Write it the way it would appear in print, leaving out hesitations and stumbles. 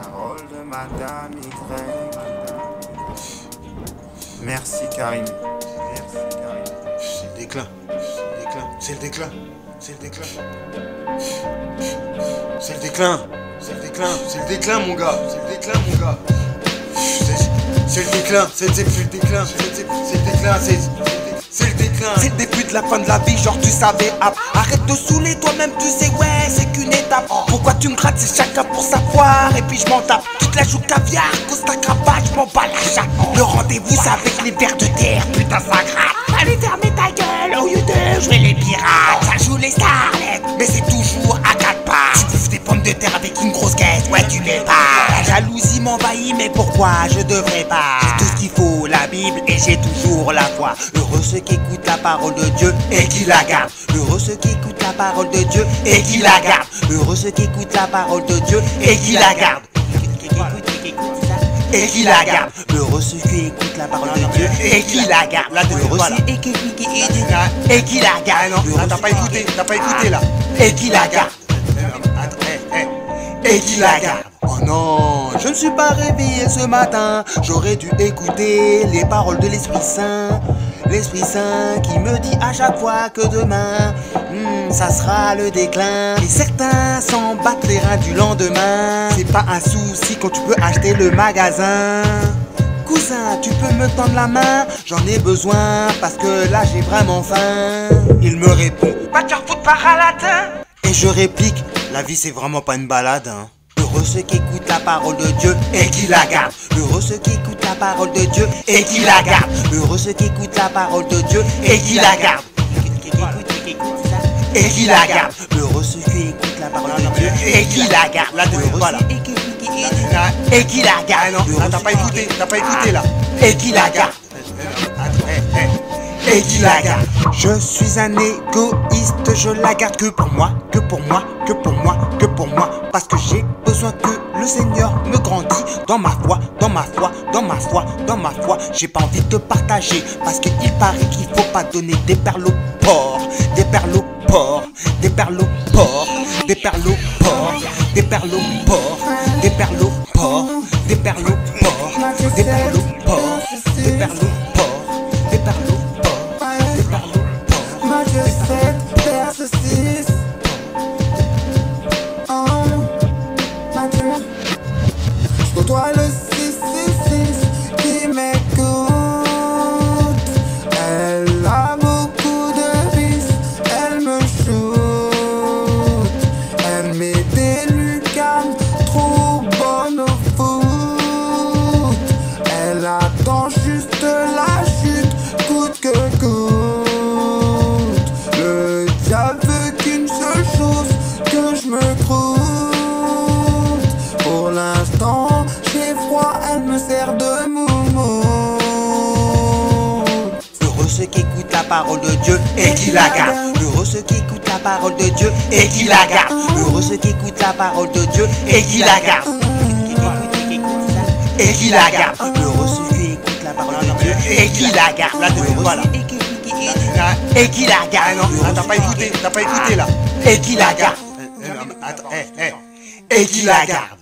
Parole de Madame Y. Merci Karim. Merci Karim. C'est le déclin. C'est le déclin. C'est le déclin. C'est le déclin. C'est le déclin. C'est le déclin, mon gars. C'est le déclin, mon gars. C'est le déclin. C'est le déclin. C'est le déclin. C'est le déclin. C'est le début de la fin de la vie, genre tu savais. Arrête de saouler toi-même, tu sais, ouais, c'est qu'une étape. Pourquoi tu me grattes, c'est chacun pour savoir. Et puis je m'en tape. Tu te la joues caviar, cause ta cravate, je m'en bats la chatte. Le rendez-vous, c'est avec les vers de terre, putain, ça gratte. Allez fermer ta gueule, au lieu de jouer les pirates. Ça joue les starlets, mais c'est toujours à 4 pas. Tu bouffes des pommes de terre avec une grosse caisse, ouais, tu l'es pas. La jalousie m'envahit, mais pourquoi je devrais pas? J'ai tout ce qu'il faut, la Bible, et j'ai toujours la foi. Heureux ceux qui écoutent la parole de Dieu et qui la gardent. Heureux ceux qui écoutent la parole de Dieu et qui la gardent. Heureux ceux qui écoutent la parole de Dieu et qui la gardent. Et qui la garde. Heureux ceux qui écoutent la parole de Dieu et qui la gardent. Heureux ceux et qui la gardent. T'as pas écouté là. Et qui la garde. Et qui la garde. Oh non, je ne suis pas réveillé ce matin. J'aurais dû écouter les paroles de l'Esprit Saint. L'Esprit Saint qui me dit à chaque fois que demain ça sera le déclin. Et certains s'en battent les reins du lendemain. C'est pas un souci quand tu peux acheter le magasin. Cousin, tu peux me tendre la main? J'en ai besoin parce que là j'ai vraiment faim. Il me répond, pas te faire foutre par à latin. Et je réplique, la vie c'est vraiment pas une balade, hein. Heureux ceux qui écoutent la parole de Dieu et qui la gardent. Heureux ceux qui écoutent la parole de Dieu et qui la gardent. Heureux ceux qui écoutent la parole de Dieu et qui la gardent. Et qui la gardent. Heureux ceux qui écoutent la parole de Dieu et qui la gardent. Voilà. Et qui la gardent. T'as pas écouté là. Et qui la gardent. Et qui la garde. Je suis un égoïste, je la garde que pour moi, que pour moi, que pour moi, que pour moi. Parce que j'ai besoin que le Seigneur me grandisse dans ma foi, dans ma foi, dans ma foi, dans ma foi. J'ai pas envie de partager parce qu'il paraît qu'il faut pas donner des perles au porc, des perles au porc, des perles au porc, des perles au porc, des perles au porc, des perles au porc, des perles au porc, des perles au porc, des perles au porc, des perles au porc. Toi le 666 qui m'écoute. Elle a beaucoup de vices, elle me shoot. Elle met des lucarnes trop bonnes au foot. Elle attend juste la chute, coûte que coûte. Le diable veut qu'une seule chose, que je me croûte. Pour l'instant j'ai froid, elle me sert de moumoute. Heureux ceux qui écoutent la parole de Dieu et qui la gardent. Heureux ceux qui écoutent la parole de Dieu et qui la gardent. Heureux ceux qui écoutent la parole de Dieu et qui la gardent. Et qui la gardent. Heureux ceux qui écoutent la parole de Dieu et qui la gardent. Voilà. Et qui la gardent. T'as pas écouté là. Et qui la gardent. Attends, Et qui la gardent.